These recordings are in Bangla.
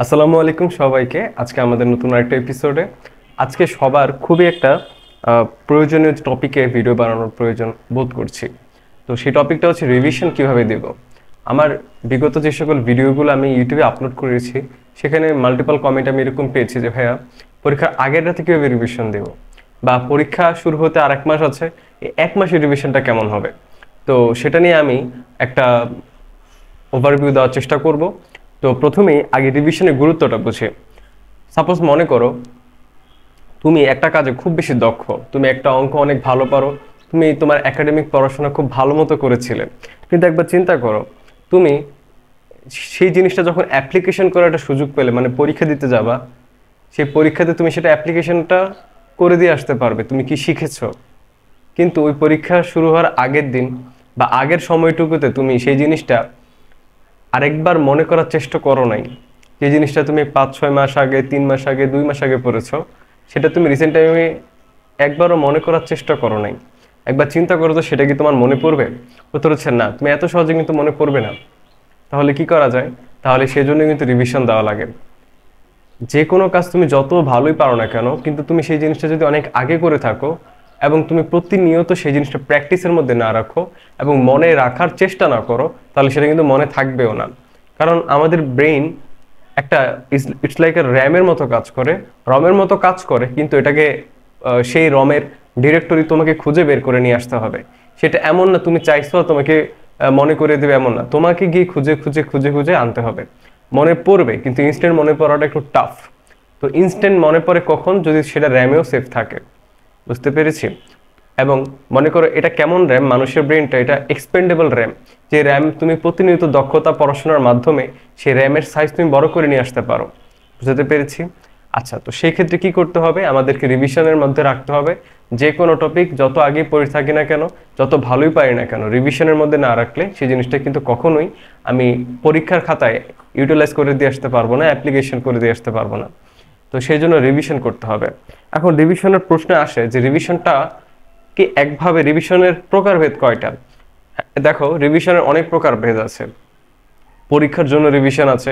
আসসালামু আলাইকুম সবাইকে। আজকে আমাদের নতুন আরেকটা এপিসোডে আজকে সবার খুবই একটা প্রয়োজনীয় টপিকে ভিডিও বানানোর প্রয়োজন বোধ করছি। তো সেই টপিকটা হচ্ছে রিভিশন কিভাবে দেব। আমার বিগত যে সকল ভিডিওগুলো আমি ইউটিউবে আপলোড করেছি সেখানে মাল্টিপল কমেন্ট আমি এরকম পেয়েছি যে ভাইয়া পরীক্ষার আগের রাতে কীভাবে রিভিশন দেব, বা পরীক্ষা শুরু হতে আর 1 মাস আছে, এই 1 মাসের রিভিশনটা কেমন হবে। তো সেটা নিয়ে আমি একটা ওভারভিউ দেওয়ার চেষ্টা করব। তো প্রথমেই আগে রিভিশনের গুরুত্বটা বুঝে, সাপোজ মনে করো তুমি একটা কাজে খুব বেশি দক্ষ, তুমি একটা অঙ্ক অনেক ভালো পারো, তুমি তোমার একাডেমিক পড়াশোনা খুব ভালো মতো করেছিলে, কিন্তু একবার চিন্তা করো তুমি সেই জিনিসটা যখন অ্যাপ্লিকেশন করার একটা সুযোগ পেলে, মানে পরীক্ষা দিতে যাবা, সেই পরীক্ষাতে তুমি সেটা অ্যাপ্লিকেশনটা করে দিয়ে আসতে পারবে তুমি কি শিখেছো। কিন্তু ওই পরীক্ষা শুরু হওয়ার আগের দিন বা আগের সময়টুকুতে তুমি সেই জিনিসটা আরেকবার মনে করার চেষ্টা করো নাই। যে জিনিসটা তুমি 5-6 মাস আগে, 3 মাস আগে, 2 মাস আগে পড়েছ, সেটা তুমি রিসেন্ট টাইমে একবারও মনে করার চেষ্টা করো নাই। একবার চিন্তা করো তো সেটা কি তোমার মনে পড়বে? উত্তর হচ্ছে না, তুমি এত সহজে কিন্তু মনে পড়বে না। তাহলে কি করা যায়? তাহলে সেজন্য কিন্তু রিভিশন দেওয়া লাগে। যে কোনো কাজ তুমি যত ভালোই পারো না কেন, কিন্তু তুমি সেই জিনিসটা যদি অনেক আগে করে থাকো এবং তুমি প্রতিনিয়ত সেই জিনিসটা প্র্যাকটিসের মধ্যে না রাখো এবং মনে রাখার চেষ্টা না করো, তাহলে সেটা কিন্তু মনে থাকবেও না। কারণ আমাদের ব্রেইন একটা ইটস লাইক এ র্যামের মতো কাজ করে, রমের মতো কাজ করে, কিন্তু এটাকে সেই রমের ডিরেক্টরি তোমাকে খুঁজে বের করে নিয়ে আসতে হবে। সেটা এমন না তুমি চাইছো তোমাকে মনে করে দেবে, এমন না, তোমাকে গিয়ে খুঁজে খুঁজে খুঁজে খুঁজে আনতে হবে। মনে পড়বে, কিন্তু ইনস্ট্যান্ট মনে পড়াটা একটু টাফ। তো ইনস্ট্যান্ট মনে পড়ে কখন? যদি সেটা র্যামেও সেভ থাকে। বুঝতে পেরেছি? এবং মনে করো এটা কেমন র্যাম, মানুষের ব্রেনটা এটা এক্সপেন্ডেবল র্যাম, যে র্যাম তুমি প্রতিনিয়ত দক্ষতা পড়াশোনার মাধ্যমে সেই র্যামের সাইজ তুমি বড় করে নিয়ে আসতে পারো। বুঝতে পেরেছি? আচ্ছা, তো সেই ক্ষেত্রে কি করতে হবে? আমাদেরকে রিভিশনের মধ্যে রাখতে হবে। যে কোনো টপিক যত আগেই পড়ে থাকি না কেন, যত ভালোই পারি না কেন, রিভিশনের মধ্যে না রাখলে সেই জিনিসটা কিন্তু কখনোই আমি পরীক্ষার খাতায় ইউটিলাইজ করে দিয়ে আসতে পারবো না, অ্যাপ্লিকেশন করে দিয়ে আসতে পারবো না। তো সেই জন্য রিভিশন করতে হবে। এখন রিভিশনের প্রশ্ন আসে যে রিভিশনটা কি একভাবে, রিভিশনের প্রকারভেদ কয়টা? দেখো, রিভিশনের অনেক প্রকারভেদ আছে। পরীক্ষার জন্য রিভিশন আছে,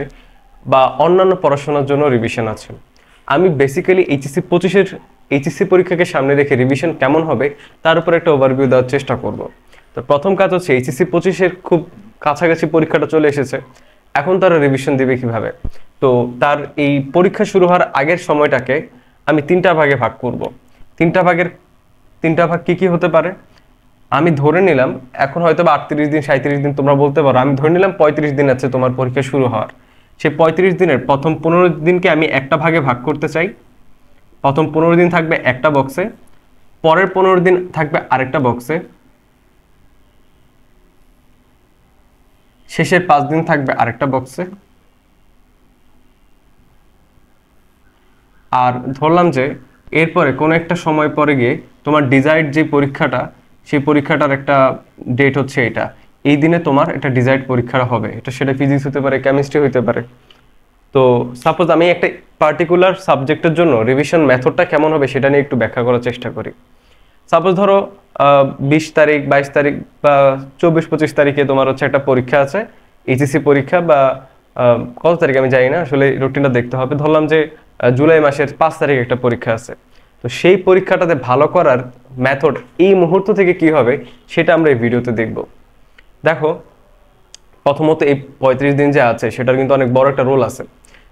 বা অন্যান্য পড়াশোনার জন্য রিভিশন আছে। আমি বেসিক্যালি এইচএসসি পরীক্ষাকে সামনে রেখে রিভিশন কেমন হবে তার উপর একটা ওভারভিউ দেওয়ার চেষ্টা করব। তো প্রথম কাজ হচ্ছে এইচএসসি 25-এর খুব কাছাকাছি পরীক্ষাটা চলে এসেছে, এখন তারা রিভিশন দিবে কিভাবে? তো তার এই পরীক্ষা শুরু হওয়ার আগের সময়টাকে আমি 3টা ভাগে ভাগ করব। 3টা ভাগ কি কি হতে পারে? আমি ধরে নিলাম এখন হয়তো বা 38 দিন, 37 দিন তোমরা বলতে পারো, আমি ধরে নিলাম 35 দিন আছে তোমার পরীক্ষা শুরু হওয়ার। সেই 35 দিনের প্রথম 15 দিনকে আমি একটা ভাগে ভাগ করতে চাই। প্রথম 15 দিন থাকবে একটা বক্সে, পরের 15 দিন থাকবে আরেকটা বক্সে, শেষের 5 দিন থাকবে আরেকটা বক্সে। আর ধরলাম যে এরপরে কোনো একটা সময় পরে গিয়ে তোমার ডিজায়ার্ড যে পরীক্ষাটা, সেই পরীক্ষাটার একটা ডেট হচ্ছে এটা, এই দিনে তোমার একটা ডিজায়ার্ড পরীক্ষা হবে। এটা সেটা ফিজিক্স হতে পারে, কেমিস্ট্রি হতে পারে। তো সাপোজ আমি একটা পার্টিকুলার সাবজেক্টের জন্য রিভিশন মেথডটা কেমন হবে সেটা নিয়ে একটু ব্যাখ্যা করার চেষ্টা করি। সাপোজ ধরো 20 তারিখ, 22 তারিখ বা 24-25 তারিখে তোমার হচ্ছে একটা পরীক্ষা আছে, এইচএসসি পরীক্ষা, বা কত তারিখ আমি জানি না, আসলে রুটিনটা দেখতে হবে। ধরলাম যে জুলাই মাসের 5 তারিখে একটা পরীক্ষা আছে। তো সেই পরীক্ষাটাতে ভালো করার মেথড এই মুহূর্ত থেকে কি হবে সেটা আমরা এই ভিডিওতে দেখব। দেখো, প্রথমত এই 35 দিন যে আছে সেটার কিন্তু অনেক বড় একটা রোল আছে।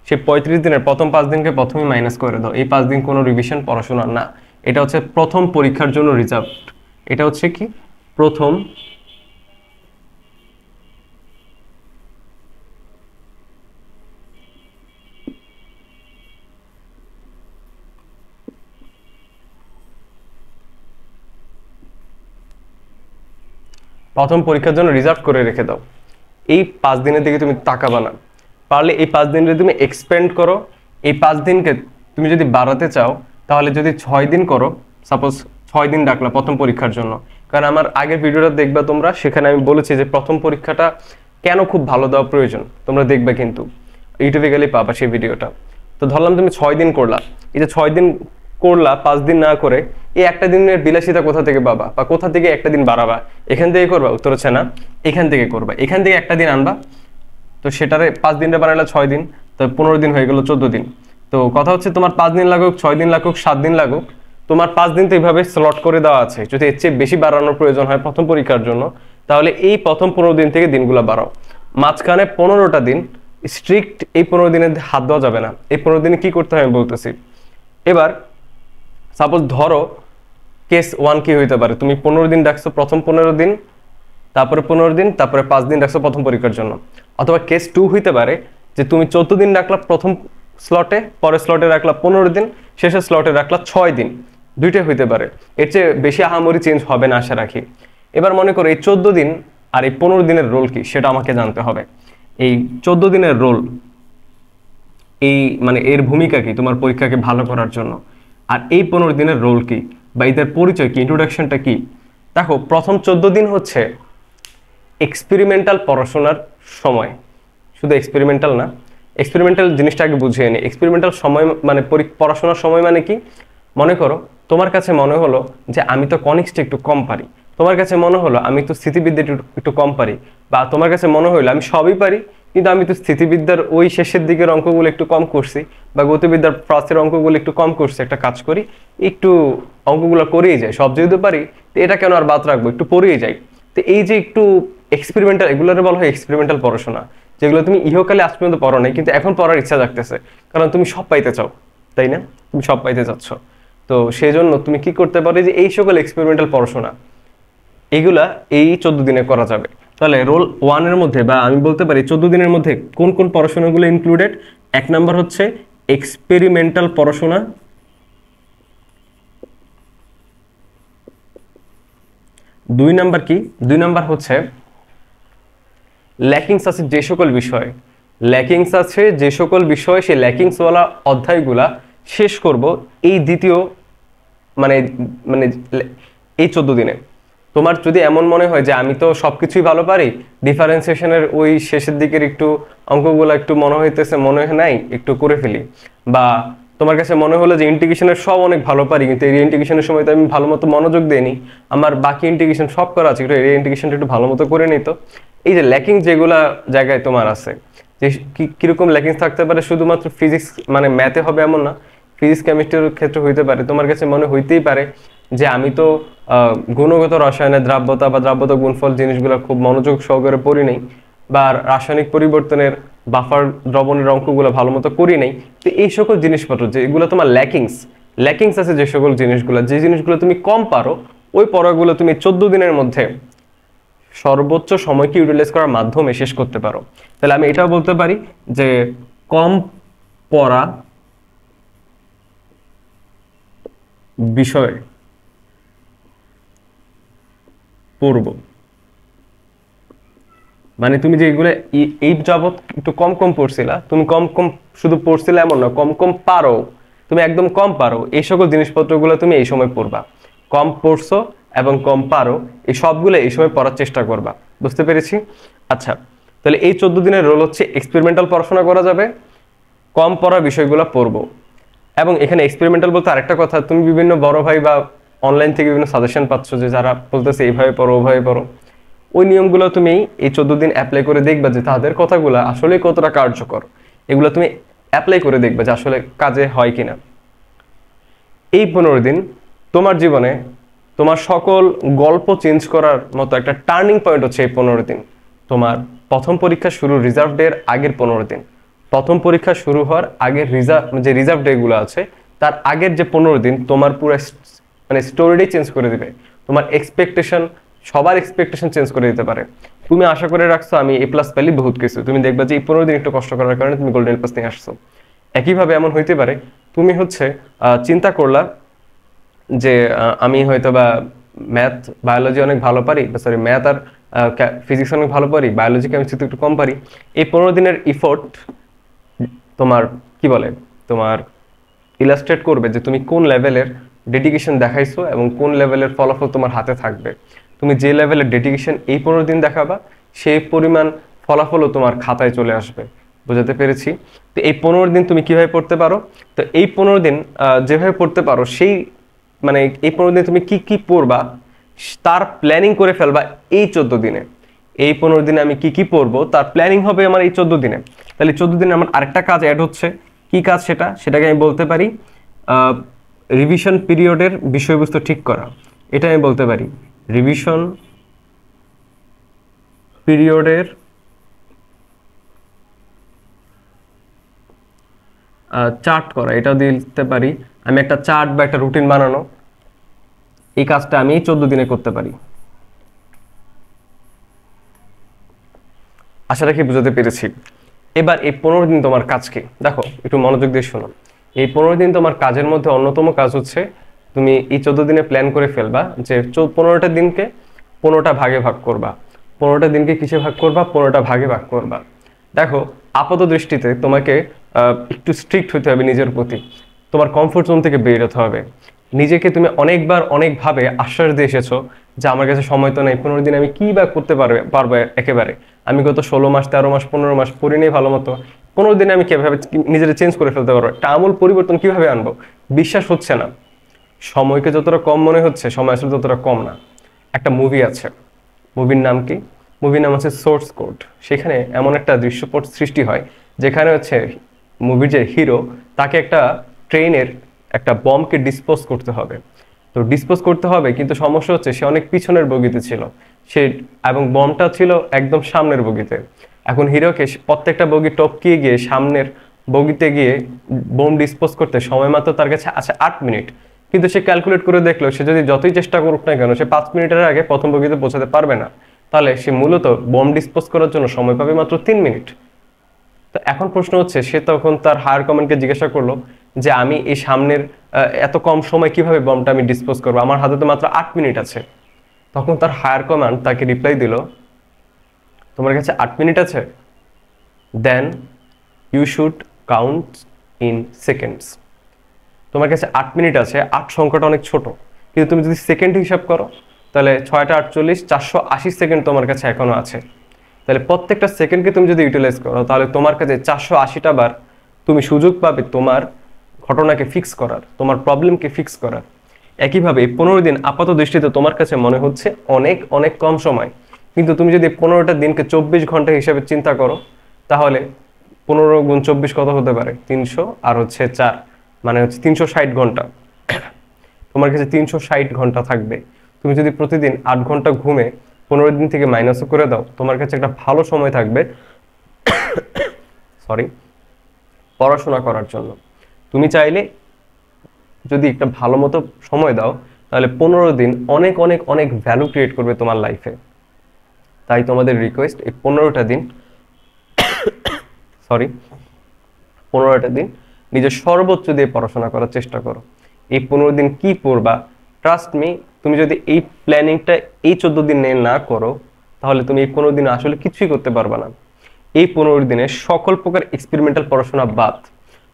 সেই 35 দিনের প্রথম 5 দিনকে প্রথমেই মাইনাস করে দাও। এই 5 দিন কোনো রিভিশন পড়াশোনার না, এটা হচ্ছে প্রথম পরীক্ষার জন্য রিজার্ভ। এটা হচ্ছে কি প্রথম পরীক্ষার জন্য রিজার্ভ করে রেখে দাও। এই 5 দিনের দিকে তুমি তাকাবা না। পারলে এই 5 দিনকে তুমি এক্সপেন্ড করো। এই 5 দিনকে তুমি যদি বাড়াতে চাও তাহলে যদি 6 দিন করো, সাপোজ 6 দিন ডাকলা প্রথম পরীক্ষার জন্য। কারণ আমার আগের ভিডিওটা দেখবা তোমরা, সেখানে আমি বলেছি যে প্রথম পরীক্ষাটা কেন খুব ভালো দেওয়া প্রয়োজন, তোমরা দেখবে কিন্তু ইউটিউবে গেলেই পাবা সেই ভিডিওটা। তো ধরলাম তুমি 6 দিন করলা, এই যে 6 দিন করলা, 5 দিন না করে এই একটা দিনের বিলাসিতা কোথা থেকে পাবা, বা কোথা থেকে একটা দিন বাড়াবা? এখান থেকে করবা? উত্তর হচ্ছে না, এখান থেকে করবা। এখান থেকে একটা দিন আনবা, তো সেটারে 5 দিনটা বানালে 6 দিন, তো 15 দিন হয়ে গেল 14 দিন। তো কথা হচ্ছে তোমার 5 দিন লাগুক, 6 দিন লাগুক, 7 দিন লাগুক, তোমার 5 দিন তো এইভাবে স্লট করে দেওয়া আছে। যদি এর চেয়ে বেশি বাড়ানোর প্রয়োজন হয় প্রথম পরীক্ষার জন্য, তাহলে এই প্রথম 15 দিন থেকে দিনগুলো বাড়াও। মাঝখানে 15টা দিন স্ট্রিক্ট, এই 15 দিনে হাত দেওয়া যাবে না। এই 15 দিনে কি করতে হয় আমি বলতেছি। এবার সাপোজ ধরো কেস 1 কি হইতে পারে, তুমি 15 দিন ডাকছো প্রথম 15 দিন, তারপরে 15 দিন, তারপরে 5 দিন রাখছো প্রথম পরীক্ষার জন্য। অথবা কেস 2 হইতে পারে যে তুমি 14 দিন রাখলা প্রথম স্লটে, পরের স্লটে রাখলা 15 দিন, শেষের স্লটে রাখলা 6 দিন। দুইটাই হইতে পারে, এর চেয়ে বেশি আহামরি চেঞ্জ হবে না আশা রাখি। এবার মনে করো এই 14 দিন আর এই 15 দিনের রোল কি সেটা আমাকে জানতে হবে। এই 14 দিনের রোল, এই মানে এর ভূমিকা কি তোমার পরীক্ষাকে ভালো করার জন্য, আর এই 15 দিনের রোল কি বা এদের পরিচয় কি, ইন্ট্রোডাকশনটা কি। দেখো, প্রথম 14 দিন হচ্ছে এক্সপেরিমেন্টাল পড়াশোনার সময়। শুধু এক্সপেরিমেন্টাল না, এক্সপেরিমেন্টাল জিনিসটা আগে বুঝিয়ে নি। এক্সপেরিমেন্টাল সময় মানে পড়াশোনার সময় মানে কি, মনে করো তোমার কাছে মনে হলো যে আমি তো কনিক্সটা একটু কম পারি, তোমার কাছে মনে হলো আমি তো স্থিতিবিদ্যা একটু কম পারি, বা তোমার কাছে মনে হলো আমি সবই পারি কিন্তু আমি তো স্থিতিবিদ্যার ওই শেষের দিকের অঙ্কগুলো একটু কম করছি, বা গতিবিদ্যার ফার্স্টের অঙ্কগুলো একটু কম করছি। একটা কাজ করি, একটু অঙ্কগুলো করেই যাই, সব যেহেতু পারি তো এটা কেন আর বাদ রাখবো, একটু পড়েই যাই। তো এই যে একটু এক্সপেরিমেন্টাল, এগুলোর বলা হয় এক্সপেরিমেন্টাল পড়াশোনা, যেগুলো তুমি ইহকালে আজ পর্যন্ত পড়ো নাই কিন্তু এখন পড়ার ইচ্ছা জাগতেছে, কারণ তুমি সব পাইতে চাও, তাই না? তুমি সব পাইতে চাচ্ছ। তো সেই জন্য তুমি কি করতে পারো, যে এই সকল এক্সপেরিমেন্টাল পড়াশোনা এগুলা এই 14 দিনে করা যাবে। তাহলে রোল 1 এর মধ্যে, বা আমি বলতে পারি 14 দিনের মধ্যে কোন কোন পড়াশোনাগুলো ইনক্লুডেড। 1 নাম্বার হচ্ছে এক্সপেরিমেন্টাল পড়াশোনা, 2 নাম্বার কি, 2 নাম্বার হচ্ছে ল্যাকিংস আছে যে সকল বিষয়, ল্যাকিংস আছে যে সকল বিষয়, সেই ল্যাকিংসওয়ালা অধ্যায়গুলা শেষ করব এই দ্বিতীয় মানে মানে এই 14 দিনে। তোমার যদি এমন মনে হয় যে আমি তো সবকিছুই ভালো পারি, ডিফারেন্সিয়েশনের ওই শেষের দিকের একটু অঙ্কগুলো একটু মনে হইতেছে মনে হয় নাই, একটু করে ফেলি, বা তোমার কাছে মনে হলো যে ইন্টিগ্রেশনের সব অনেক ভালো পারি কিন্তু এই ইন্টিগ্রেশনের সময় তো আমি ভালো মতো মনোযোগ দিইনি, আমার বাকি ইন্টিগ্রেশন সব করা আছে একটু এই ইন্টিগ্রেশনটা একটু ভালো মতো করে নিত। এই যে ল্যাকিং যেগুলা জায়গায় তোমার আছে, যে কিরকম ল্যাকিংস থাকতে পারে, শুধুমাত্র ফিজিক্স মানে ম্যাথে হবে এমন না, ফিজিক্স কেমিস্ট্রির ক্ষেত্রে হইতে পারে। তোমার কাছে মনে হইতেই পারে যে আমি তো গুণগত রসায়নের দ্রাব্যতা বা দ্রাব্যতা গুণফল জিনিসগুলো খুব মনোযোগ সহকারে পড়ি নাই, বা রাসায়নিক পরিবর্তনের বাফার দ্রবণের অঙ্কগুলো ভালো মতো করি নাই। তো এই সকল জিনিসপত্র যেগুলো তোমার ল্যাকিংস আছে, যে সকল জিনিসগুলো, যে জিনিসগুলো তুমি কম পারো, ওই পড়াগুলো তুমি 14 দিনের মধ্যে সর্বোচ্চ সময়কে ইউটিলাইজ করার মাধ্যমে শেষ করতে পারো। তাহলে আমি এটাও বলতে পারি যে কম পড়া বিষয় পড়ব, মানে তুমি যে এগুলো এই যাবৎ একটু কম কম পড়ছিলা, তুমি কম কম শুধু পড়ছিলে এমন না, কম কম পারো, তুমি একদম কম পারো, এই সকল জিনিসপত্রগুলো তুমি এই সময় পড়বা। কম পড়ছো এবং কম পারো, এই সবগুলো এই সময় পড়ার চেষ্টা করবা। বুঝতে পেরেছি? আচ্ছা, তাহলে এই 14 দিনের রোল হচ্ছে এক্সপেরিমেন্টাল পড়াশোনা করা যাবে, কম পড়া বিষয়গুলো পড়বো। এবং এখানে এক্সপেরিমেন্টাল বলতে আরেকটা কথা, তুমি বিভিন্ন বড় ভাই বা অনলাইন থেকে বিভিন্ন সাজেশন পাচ্ছ যে যারা বলতেছে এইভাবে পড়ো ওভাবে পড়ো, ওই নিয়মগুলো তুমি এই 14 দিন অ্যাপ্লাই করে দেখবা যে তাদের কথাগুলো আসলে কতটা কার্যকর। এগুলো তুমি অ্যাপ্লাই করে দেখবা যে আসলে কাজে হয় কিনা। এই 15 দিন তোমার জীবনে তোমার সকল গল্প চেঞ্জ করার মতো একটা টার্নিং পয়েন্ট হচ্ছে এই 15 দিন। তোমার প্রথম পরীক্ষা শুরু রিজার্ভ ডে এর আগের 15 দিন, প্রথম পরীক্ষা শুরু হওয়ার আগের রিজার্ভ ডে গুলো আছে তার আগের যে 15 দিন তোমার পুরো মানে স্টোরিটাই চেঞ্জ করে দিবে। তোমার এক্সপেকটেশন, সবার এক্সপেকটেশন চেঞ্জ করে দিতে পারে। তুমি আশা করে রাখছো আমি এ প্লাস পেলে বহুত কিছু, তুমি দেখবা যে এই 15 দিন একটু কষ্ট করার কারণে তুমি গোল্ডেন প্লাস নিয়ে আসছো। একইভাবে এমন হইতে পারে তুমি হচ্ছে চিন্তা করলা যে আমি হয়তো বা ম্যাথ বায়োলজি অনেক ভালো পারি, সরি ম্যাথ আর ফিজিক্স অনেক ভালো পারি, বায়োলজি কেমিস্ট্রি একটু কম পারি। এই 15 দিনের ইফোর্ট তোমার কি বলে, তোমার ইলাস্ট্রেট করবে যে তুমি কোন লেভেলের ডেডিকেশন দেখাইছো এবং কোন লেভেলের ফলাফল তোমার হাতে থাকবে। তুমি যে লেভেলের ডেডিকেশন এই 15 দিন দেখাবা, সেই পরিমাণ ফলাফলও তোমার খাতায় চলে আসবে। বুঝাতে পেরেছি? তো এই 15 দিন তুমি কিভাবে পড়তে পারো, তো এই 15 দিন যেভাবে পড়তে পারো সেই মানে এই 15 দিন তুমি কি কি পড়বা তার প্ল্যানিং করে ফেলবা এই 14 দিনে। এই 15 দিনে আমি কি কি পড়বো তার প্ল্যানিং হবে আমার এই 14 দিনে। তাহলে 14 দিনে আমার আরেকটা কাজ অ্যাড হচ্ছে। কি কাজ সেটাকে আমি বলতে পারি রিভিশন পিরিয়ডের বিষয়বস্তু ঠিক করা। এটা আমি বলতে পারি রিভিশন পিরিয়ডের চার্ট করা, এটাও দিতে পারি। আমি একটা চার্ট বা একটা রুটিন বানানো, এই কাজটা আমি 14 দিনে করতে পারি। আশা রাখি বুঝাতে পেরেছি। এবার এই 15 দিন তোমার কাজ কি দেখো, একটু মনোযোগ দিয়ে শোনো। এই 15 দিন তোমার কাজের মধ্যে অন্যতম কাজ হচ্ছে তুমি এই 14 দিনে প্ল্যান করে ফেলবা যে 15টা দিনকে 15টা ভাগে ভাগ করবা। 15টা দিনকে কিসে ভাগ করবা? 15টা ভাগে ভাগ করবা। দেখো, আপাত দৃষ্টিতে তোমাকে একটু স্ট্রিক্ট হতে হবে নিজের প্রতি। তোমার কমফোর্ট জোন থেকে বেরোতে হবে। নিজেকে তুমি অনেকবার অনেকভাবে আশ্বাস দিয়ে এসেছো যে আমার কাছে সময় তো নেই, 15 দিন আমি কি বা করতে পারবো একেবারে। আমি গত 16 মাস 13 মাস 15 মাস পড়ি নেই ভালো মতো, 15 দিনে আমি কিভাবে নিজের চেঞ্জ করে ফেলতে পারবো? একটা আমূল পরিবর্তন কিভাবে আনবো? বিশ্বাস হচ্ছে না। সময়কে যতটা কম মনে হচ্ছে, সময় আসলে ততটা কম না। একটা মুভি আছে, মুভির নাম কি? মুভির নাম হচ্ছে সোর্স কোড। সেখানে এমন একটা দৃশ্যপট সৃষ্টি হয় যেখানে হচ্ছে মুভির যে হিরো, তাকে একটা ট্রেনের একটা বমকে ডিসপোজ করতে হবে। তো ডিসপোজ করতে হবে, কিন্তু সমস্যা হচ্ছে সে অনেক পিছনের বগিতে ছিল সে, এবং বমটা ছিল একদম সামনের বগিতে। এখন হিরোকে প্রত্যেকটা বগি টপকিয়ে গিয়ে সামনের বগিতে গিয়ে বোম ডিসপোজ করতে সময় মাত্র তার কাছে আছে 8 মিনিট। কিন্তু সে ক্যালকুলেট করে দেখলো সে যদি যতই চেষ্টা করুক না কেন, সে 5 মিনিটের আগে প্রথম বগিতে পৌঁছাতে পারবে না। তাহলে সে মূলত বোম ডিসপোজ করার জন্য সময় পাবে মাত্র 3 মিনিট। তো এখন প্রশ্ন হচ্ছে, সে তখন তার হায়ার কমান্ডকে জিজ্ঞাসা করলো যে আমি এই সামনের এত কম সময় কিভাবে বমটা আমি ডিসপোজ করবো, আমার হাতে তো মাত্র 8 মিনিট আছে। তখন তার হায়ার কমান্ড তাকে রিপ্লাই দিল, তোমার কাছে 8 মিনিট আছে, then you should count in seconds. তোমার কাছে 8 মিনিট আছে, 8 সংখ্যাটা অনেক ছোট, কিন্তু তুমি যদি সেকেন্ড হিসাব করো তাহলে 6টা 48, 480 সেকেন্ড তোমার কাছে এখনো আছে। তাহলে প্রত্যেকটা সেকেন্ডকে তুমি যদি ইউটিলাইজ করো তাহলে তোমার কাছে 480টা বার তুমি সুযোগ পাবে তোমার ঘটনাকে ফিক্স করার, তোমার প্রবলেমকে ফিক্স করার। একইভাবে 15 দিন আপাত দৃষ্টিতে তোমার কাছে মনে হচ্ছে অনেক অনেক কম সময়, কিন্তু তুমি যদি 15টা দিনকে 24 ঘন্টা হিসাবে চিন্তা করো তাহলে 15 গুণ 24 কত হতে পারে? 300 আর হচ্ছে 4, মানে হচ্ছে 360 ঘন্টা। তোমার কাছে 360 ঘন্টা থাকবে। তুমি যদি প্রতিদিন 8 ঘন্টা ঘুমে 15 দিন থেকে মাইনাসও করে দাও, তোমার কাছে একটা ভালো সময় থাকবে সরি পড়াশোনা করার জন্য। তুমি চাইলে যদি একটা ভালো মতো সময় দাও তাহলে 15 দিন অনেক অনেক অনেক ভ্যালু ক্রিয়েট করবে তোমার লাইফে। তাই তোমাদের রিকোয়েস্ট, এই 15টা দিন 15টা দিন নিজের সর্বোচ্চ দিয়ে পড়াশোনা করার চেষ্টা করো। এই 15 দিন কি পড়বা, ট্রাস্ট মি, তুমি যদি এই প্ল্যানিংটা এই 14 দিনে না করো তাহলে তুমি এই 15 দিনে আসলে কিছুই করতে পারবা না। এই 15 দিনে সকল প্রকার এক্সপেরিমেন্টাল পড়াশোনা বাদ,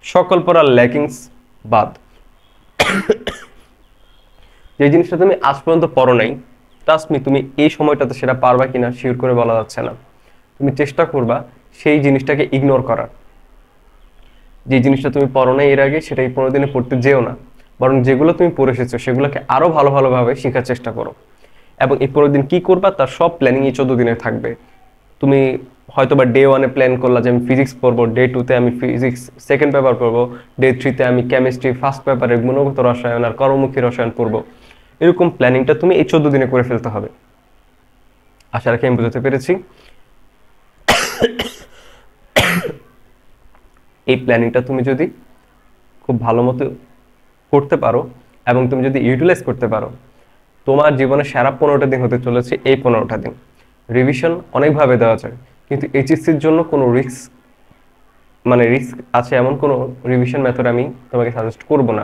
সকল প্রকার ল্যাকিংস বাদ। যে জিনিসটা তুমি আজ পর্যন্ত পড়ো নাই, ট্রাস্ট মি, তুমি এই সময়টাতে সেটা পারবা কিনা শিওর করে বলা যাচ্ছে না। তুমি চেষ্টা করবা সেই জিনিসটাকে ইগনোর করার। যে জিনিসটা তুমি পড়ো নাই এর আগে, সেটা এই 15 দিনে পড়তে যেও না, বরং যেগুলো তুমি পড়ে এসেছো সেগুলোকে আরো ভালোভাবে শেখার চেষ্টা করো। এবং এই 15 দিন কি করবা তার সব প্ল্যানিং এই 14 দিনে থাকবে। তুমি হয়তোবা ডে 1-এ প্ল্যান করলা যে আমি ফিজিক্স পড়বো, ডে 2-তে আমি ফিজিক্স সেকেন্ড পেপার পড়বো, ডে 3-তে আমি কেমিস্ট্রি ফার্স্ট পেপারে গুণগত রসায়ন আর কর্মমুখী রসায়ন পড়বো। এরকম প্ল্যানিংটা তুমি এই 14 দিনে করে ফেলতে হবে। আশা রাখি আমি বুঝতে পেরেছি। এই প্ল্যানিংটা তুমি যদি খুব ভালো মতো করতে পারো এবং তুমি যদি ইউটিলাইজ করতে পারো, তোমার জীবনে সেরা 15টা দিন হতে চলেছে এই 15টা দিন। রিভিশন অনেকভাবে দেওয়া যায়, কিন্তু এইচএসসির জন্য কোনো রিস্ক আছে এমন কোনো রিভিশন মেথড আমি তোমাকে সাজেস্ট করব না।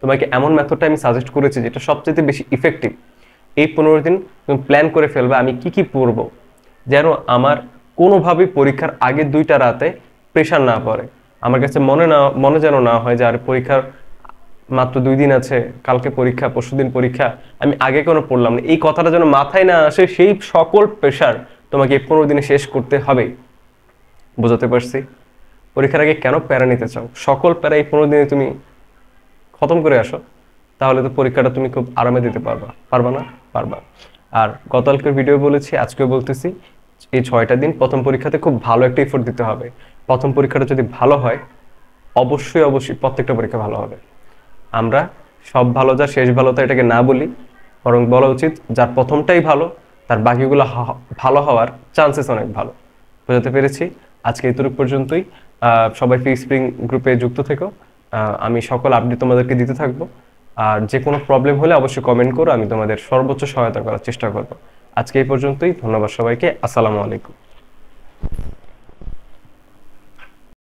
তোমাকে এমন মেথডটা আমি সাজেস্ট করেছি যেটা সবচেয়ে বেশি ইফেক্টিভ। এই 15 দিন তুমি প্ল্যান করে ফেলবে আমি কি কি পড়বো, যেন আমার কোনোভাবেই পরীক্ষার আগের 2টা রাতে প্রেশার না পড়ে। আমার কাছে মনে যেন না হয় যে আর পরীক্ষার মাত্র 2 দিন আছে, কালকে পরীক্ষা, পরশুদিন পরীক্ষা, আমি আগে কোনো পড়লাম না, এই কথাটা যেন মাথায় না আসে। সেই সকল প্রেশার তোমাকে এই 15 দিনে শেষ করতে হবে। বোঝাতে পারছি? পরীক্ষার আগে কেন প্যারা নিতে চাও? সকল প্যারা এই 15 দিনে তুমি খতম করে আসো, তাহলে তো পরীক্ষাটা তুমি খুব আরামে দিতে পারবা। পারবা না? পারবা। আর গতকালকের ভিডিও বলেছি, আজকেও বলতেছি, এই 6টা দিন প্রথম পরীক্ষাতে খুব ভালো একটা এফোর্ট দিতে হবে। প্রথম পরীক্ষাটা যদি ভালো হয়, অবশ্যই অবশ্যই প্রত্যেকটা পরীক্ষা ভালো হবে। আমরা সব ভালো যা শেষ ভালো তা এটাকে না বলি, বরং বলা উচিত যার প্রথমটাই ভালো তার বাকিগুলো ভালো হওয়ার চান্সেস অনেক ভালো। বোঝাতে পেরেছি? আজকে এতটুকু পর্যন্তই। সবাই ফ্রি স্প্রিং গ্রুপে যুক্ত থেকো। আমি সকল আপডেট তোমাদেরকে দিতে থাকবো। আর যে কোনো প্রবলেম হলে অবশ্যই কমেন্ট করো, আমি তোমাদের সর্বোচ্চ সহায়তা করার চেষ্টা করবো। আজকে এই পর্যন্তই। ধন্যবাদ সবাইকে। আসসালামু আলাইকুম।